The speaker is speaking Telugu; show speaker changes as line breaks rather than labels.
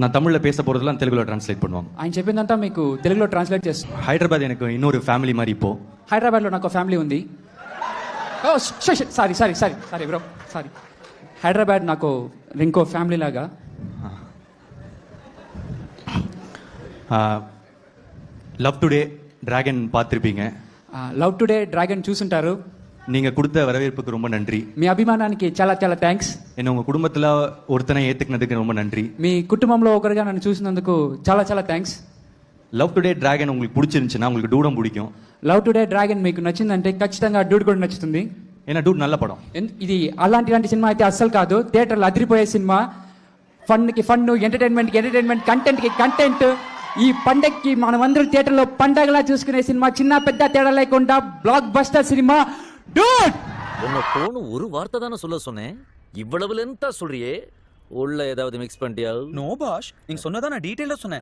நான் தமிழில் பேச போகிறதுலாம் తెలుగులో ట్రాన్స్లేట్ பண்ணுவாங்க.
ఆయన చెప్పిందంతా మీకు తెలుగులో ట్రాన్స్లేట్ చేస్తాను.
హైదరాబాద్ எனக்கு இன்னொரு ఫ్యామిలీ மாதிரி இப்போ.
హైదరాబాద్లో నాకు ఫ్యామిలీ ఉంది. Oh sorry sorry sorry sorry bro sorry. Hyderabad నాకు ఇంకో ఫ్యామిలీ లాగా.
லவ் டுடே டிராகன் பார்த்துருப்பீங்க.
లవ్ టుడే డ్రాగన్ చూసుంటారు.
நீங்கள் கொடுத்த வரவேற்புக்கு ரொம்ப நன்றி.
మీ అభిమానానికి చాలా చాలా థ్యాంక్స్.
என்ன உங்கள் குடும்பத்தில் ஒருத்தனை ஏற்றுக்கினதுக்கு ரொம்ப நன்றி.
మీ కుటుంబంలో ఒకరిగా నన్ను చూసినందుకు చాలా చాలా థ్యాంక్స్.
లవ్ టుడే డ్రాగన్ உங்களுக்கு பிடிச்சிருந்துச்சுன்னா உங்களுக்கு டூடம் பிடிக்கும்.
లవ్ టుడే డ్రాగన్ మీకు నచ్చిందంటే ఖచ్చితంగా డూడ్ కూడా నచ్చుతుంది.
ஏன்னா டூட் நல்ல படம்.
ఇది అలాంటి సినిమా అయితే అస్సలు కాదు. థియేటర్లో అదిరిపోయే సినిమా. ఫన్కి ఫన్, ఎంటర్టైన్మెంట్కి ఎంటర్టైన్మెంట్, కంటెంట్కి కంటెంట్. ఈ పండగకి మనమందరం థియేటర్లో పండగలా చూసుకునే సినిమా. చిన్న పెద్ద తేడా లేకుండా బ్లాక్ బస్టర్ సినిమా டூட்.
உன்னை போன ஒரு வார்த்தை தானே சொல்ல சொன்னேன். இவ்வளவு லென்த்தா சொல்றியே, உள்ள ஏதாவது மிக்ஸ் பண்ணிட்டியா?
நோ பாஷ், நீங்க சொன்னதா நான் டீடைலா சொன்னேன்.